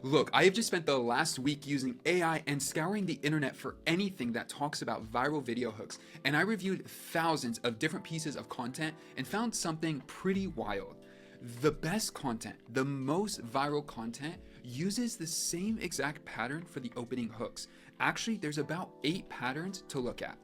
Look, I have just spent the last week using AI and scouring the internet for anything that talks about viral video hooks, and I reviewed thousands of different pieces of content and found something pretty wild. The best content, the most viral content, uses the same exact pattern for the opening hooks. Actually, there's about 8 patterns to look at.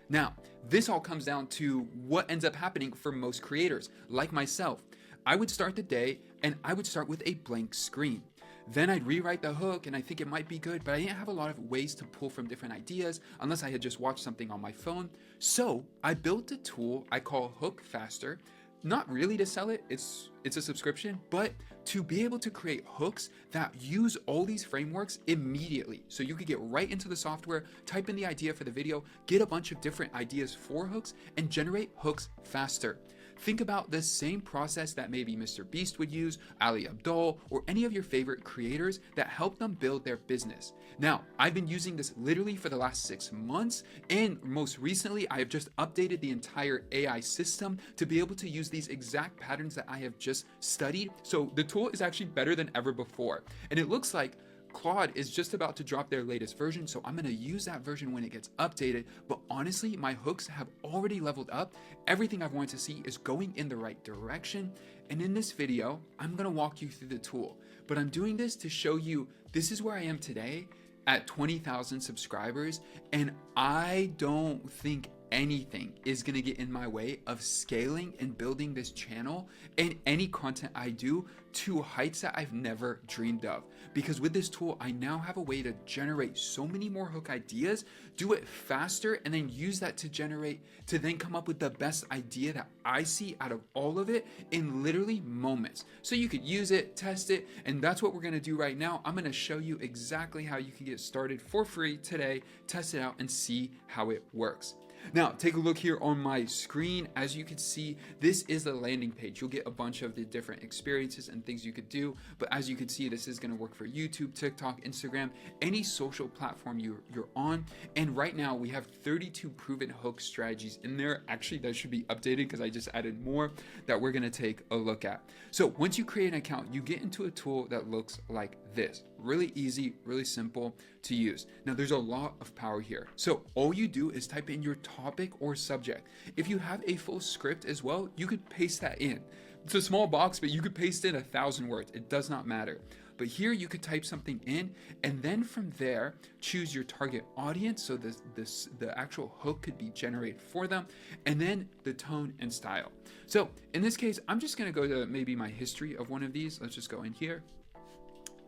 Now, this all comes down to what ends up happening for most creators, like myself. I would start the day and I would start with a blank screen. Then I'd rewrite the hook and I think it might be good, but I didn't have a lot of ways to pull from different ideas unless I had just watched something on my phone. So I built a tool I call HookFaster, not really to sell it, it's a subscription, but to be able to create hooks that use all these frameworks immediately. So you could get right into the software, type in the idea for the video, get a bunch of different ideas for hooks, and generate hooks faster. Think about the same process that maybe Mr. Beast would use, Ali Abdaal, or any of your favorite creators that help them build their business. Now, I've been using this literally for the last 6 months, and most recently, I have just updated the entire AI system to be able to use these exact patterns that I have just studied. So the tool is actually better than ever before. And it looks like Claude is just about to drop their latest version, so I'm going to use that version when it gets updated. But honestly, my hooks have already leveled up. Everything I've wanted to see is going in the right direction. And in this video, I'm going to walk you through the tool. But I'm doing this to show you this is where I am today at 20,000 subscribers. And I don't think anything is going to get in my way of scaling and building this channel and any content I do to heights that I've never dreamed of. Because with this tool, I now have a way to generate so many more hook ideas, do it faster, and then use that to then come up with the best idea that I see out of all of it in literally moments. So you could use it, test it, and that's what we're going to do right now. I'm going to show you exactly how you can get started for free today, test it out, and see how it works. Now, take a look here on my screen. As you can see, this is the landing page. You'll get a bunch of the different experiences and things you could do. But as you can see, this is going to work for YouTube, TikTok, Instagram, any social platform you're on. And right now, we have 32 proven hook strategies in there. Actually, that should be updated because I just added more that we're going to take a look at. So once you create an account, you get into a tool that looks like this. Really easy, really simple to use. Now, there's a lot of power here. So all you do is type in your topic or subject. If you have a full script as well, you could paste that in. It's a small box, but you could paste in 1,000 words. It does not matter. But here you could type something in, and then from there, choose your target audience. So the actual hook could be generated for them, and then the tone and style. So in this case, I'm just going to go to maybe my history of one of these. Let's just go in here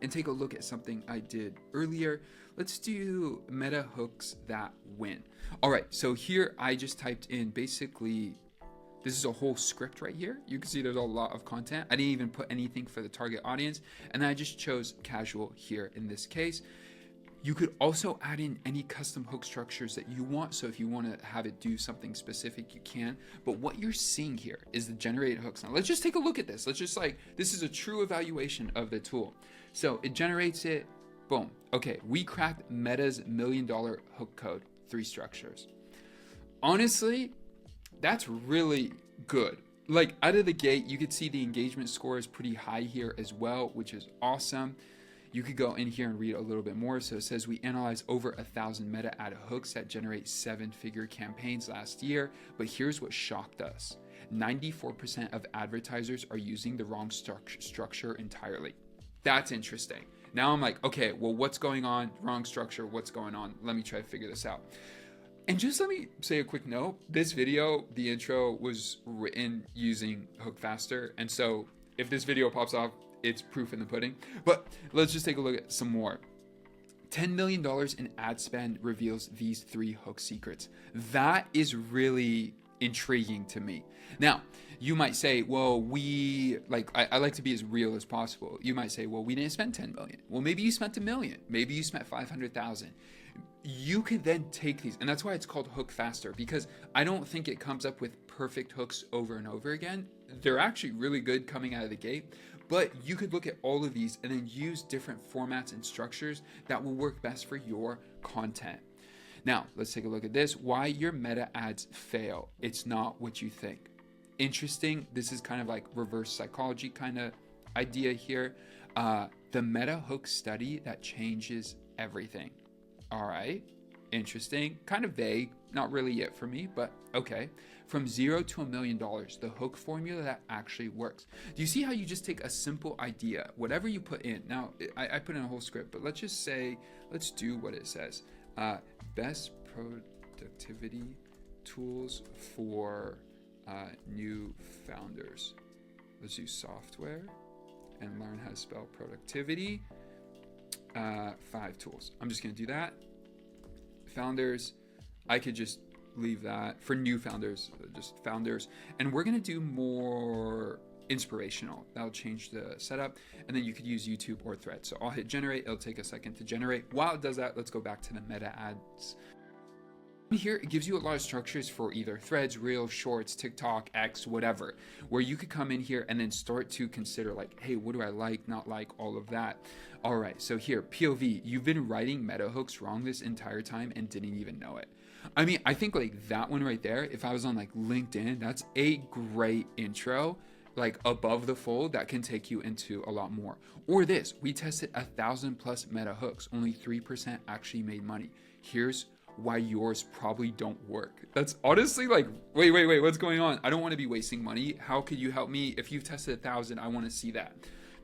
and take a look at something I did earlier. Let's do meta hooks that win. All right, so here I just typed in basically, this is a whole script right here. You can see there's a lot of content. I didn't even put anything for the target audience. And then I just chose casual here in this case. You could also add in any custom hook structures that you want. So if you want to have it do something specific, you can. But what you're seeing here is the generated hooks. Now let's just take a look at this. Let's just this is a true evaluation of the tool. So it generates it, boom. Okay, we cracked Meta's $1 million hook code, 3 structures. Honestly, that's really good. Like out of the gate, you could see the engagement score is pretty high here as well, which is awesome. You could go in here and read a little bit more. So it says we analyzed over 1,000 meta ad hooks that generate 7-figure campaigns last year. But here's what shocked us. 94% of advertisers are using the wrong structure entirely. That's interesting. Now I'm like, okay, well, what's going on? Wrong structure, what's going on? Let me try to figure this out. And just let me say a quick note. This video, the intro was written using HookFaster. And so if this video pops off, it's proof in the pudding. But let's just take a look at some more. $10 million in ad spend reveals these 3 hook secrets. That is really intriguing to me. Now, you might say, well, I like to be as real as possible. You might say, well, we didn't spend 10 million. Well, maybe you spent $1 million. Maybe you spent 500,000. You can then take these, and that's why it's called HookFaster, because I don't think it comes up with perfect hooks over and over again. They're actually really good coming out of the gate, but you could look at all of these and then use different formats and structures that will work best for your content. Now, let's take a look at this. Why your meta ads fail. It's not what you think. Interesting. This is kind of like reverse psychology kind of idea here. The meta hook study that changes everything. All right, interesting, kind of vague, not really it for me, but okay. From $0 to $1 million, the hook formula that actually works. Do you see how you just take a simple idea, whatever you put in? Now, I put in a whole script, but let's just say, let's do what it says. Best productivity tools for new founders. Let's do software and learn how to spell productivity. 5 tools. I'm just going to do that. Founders, I could just leave that for new founders, just founders. And we're going to do more inspirational. That'll change the setup. And then you could use YouTube or Threads. So I'll hit generate. It'll take a second to generate. While it does that, let's go back to the meta ads. Here, it gives you a lot of structures for either Threads, Reels, Shorts, TikTok, X, whatever, where you could come in here and then start to consider like, hey, what do I like, not like, all of that. All right, so here, POV, you've been writing meta hooks wrong this entire time and didn't even know it. I mean, I think like that one right there, if I was on like LinkedIn, that's a great intro, like above the fold that can take you into a lot more. Or this, we tested 1,000+ meta hooks, only 3% actually made money. Here's why yours probably don't work. That's honestly like, wait, what's going on? I don't want to be wasting money. How could you help me? If you've tested 1,000, I want to see that.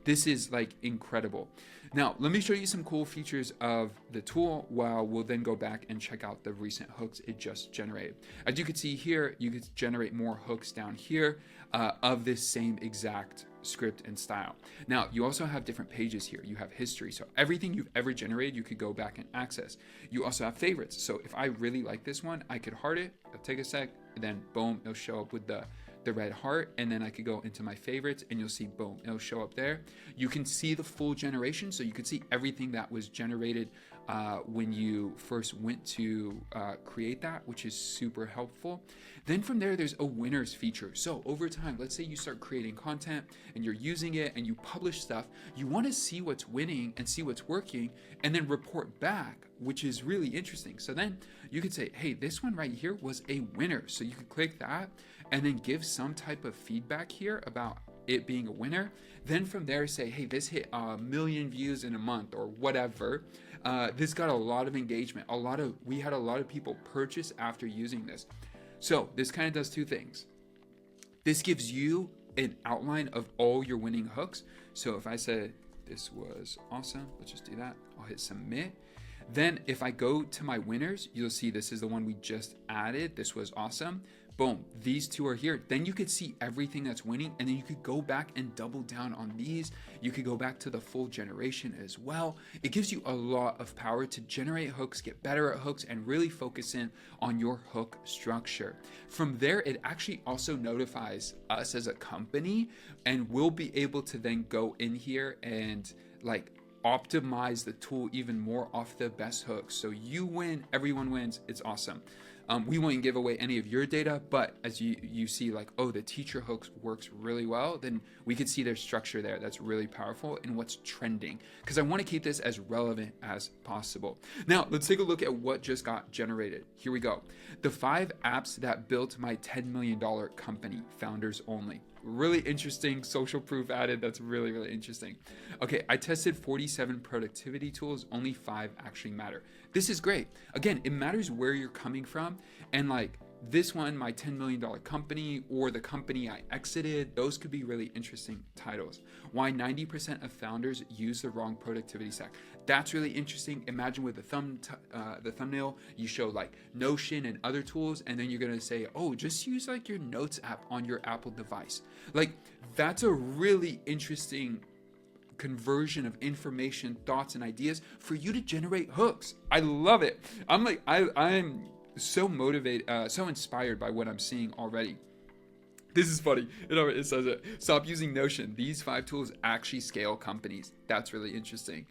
This is like incredible. Now, let me show you some cool features of the tool while we'll then go back and check out the recent hooks it just generated. As you can see here, you could generate more hooks down here of this same exact script and style. Now, you also have different pages here. You have history. So everything you've ever generated, you could go back and access. You also have favorites. So if I really like this one, I could heart it. It'll take a sec, and then boom, it'll show up with the red heart, and then I could go into my favorites and you'll see, boom, it'll show up there. You can see the full generation, so you can see everything that was generated when you first went to create that, which is super helpful. Then from there, there's a winners feature. So over time, let's say you start creating content and you're using it and you publish stuff, you want to see what's winning and see what's working and then report back, which is really interesting. So then you could say, hey, this one right here was a winner. So you could click that and then give some type of feedback here about it being a winner. Then from there say, hey, this hit 1 million views in a month or whatever. This got a lot of engagement. We had a lot of people purchase after using this. So this kind of does 2 things. This gives you an outline of all your winning hooks. So if I said this was awesome, let's just do that. I'll hit submit. Then if I go to my winners, you'll see this is the one we just added. This was awesome. Boom, these 2 are here. Then you could see everything that's winning, and then you could go back and double down on these. You could go back to the full generation as well. It gives you a lot of power to generate hooks, get better at hooks, and really focus in on your hook structure. From there, it actually also notifies us as a company, and we'll be able to then go in here and like optimize the tool even more off the best hooks. So you win, everyone wins. It's awesome. We won't give away any of your data, but as you see like, oh, the teacher hooks works really well, then we could see their structure there. That's really powerful and what's trending, because I want to keep this as relevant as possible. Now, let's take a look at what just got generated. Here we go. The 5 apps that built my $10 million company, founders only. Really interesting, social proof added. That's really, really interesting. Okay, I tested 47 productivity tools. Only 5 actually matter. This is great. Again, it matters where you're coming from. And like this one, my $10 million company, or the company I exited, those could be really interesting titles. Why 90% of founders use the wrong productivity stack. That's really interesting. Imagine with the thumbnail, you show like Notion and other tools, and then you're gonna say, oh, just use like your notes app on your Apple device. Like that's a really interesting conversion of information, thoughts, and ideas for you to generate hooks. I love it. I'm so motivated, so inspired by what I'm seeing already. This is funny. It says it. Stop using Notion. These 5 tools actually scale companies. That's really interesting.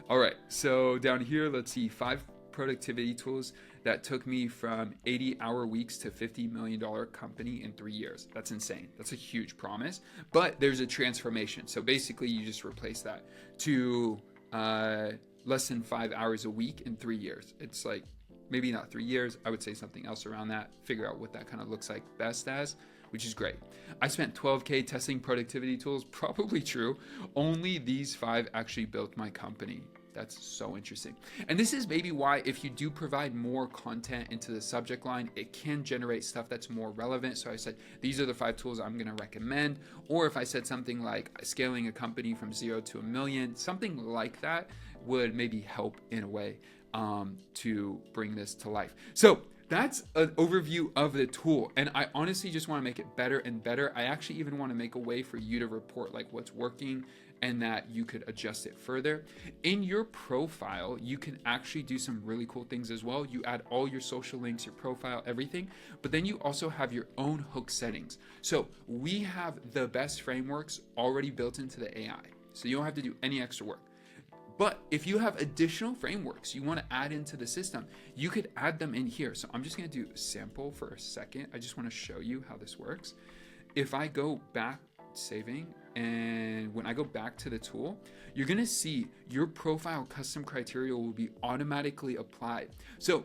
All right. So down here, let's see 5 productivity tools that took me from 80-hour weeks to $50 million company in 3 years. That's insane. That's a huge promise, but there's a transformation. So basically you just replace that to less than 5 hours a week in 3 years. It's like, maybe not 3 years. I would say something else around that. Figure out what that kind of looks like best as. which is great. I spent 12K testing productivity tools, probably true. Only these 5 actually built my company. That's so interesting. And this is maybe why if you do provide more content into the subject line, it can generate stuff that's more relevant. So I said, these are the 5 tools I'm going to recommend. Or if I said something like scaling a company from 0 to 1 million, something like that would maybe help in a way to bring this to life. So that's an overview of the tool. And I honestly just want to make it better and better. I actually even want to make a way for you to report like what's working and that you could adjust it further. In your profile, you can actually do some really cool things as well. You add all your social links, your profile, everything, but then you also have your own hook settings. So we have the best frameworks already built into the AI. So you don't have to do any extra work. But if you have additional frameworks you want to add into the system, you could add them in here. So I'm just going to do a sample for a second. I just want to show you how this works. If I go back, saving, and when I go back to the tool, you're going to see your profile custom criteria will be automatically applied. So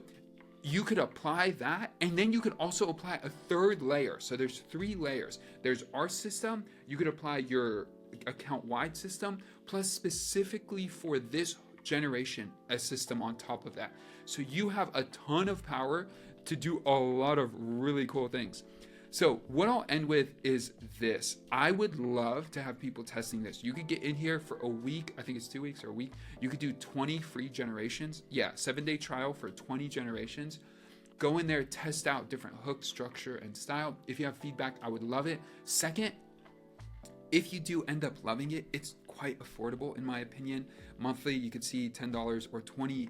you could apply that, and then you could also apply a 3rd layer. So there's 3 layers. There's our system. You could apply your account-wide system, plus specifically for this generation, a system on top of that. So you have a ton of power to do a lot of really cool things. So what I'll end with is this. I would love to have people testing this. You could get in here for a week. I think it's 2 weeks or a week. You could do 20 free generations. Yeah, 7-day trial for 20 generations. Go in there, test out different hook structure and style. If you have feedback, I would love it. Second, if you do end up loving it, it's quite affordable in my opinion. Monthly, you could see $10 or $20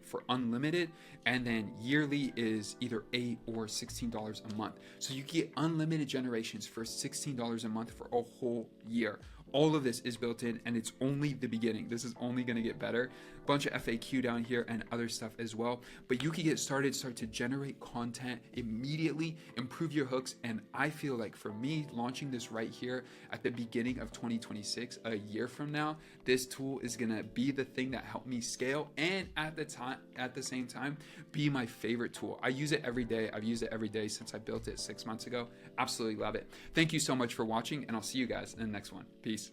for unlimited, and then yearly is either $8 or $16 a month. So you get unlimited generations for $16 a month for a whole year. All of this is built in, and it's only the beginning. This is only going to get better. Bunch of FAQ down here and other stuff as well. But you can get started, start to generate content immediately, improve your hooks. And I feel like for me, launching this right here at the beginning of 2026, a year from now, this tool is going to be the thing that helped me scale, and at the same time, be my favorite tool. I use it every day. I've used it every day since I built it 6 months ago. Absolutely love it. Thank you so much for watching, and I'll see you guys in the next one. Peace.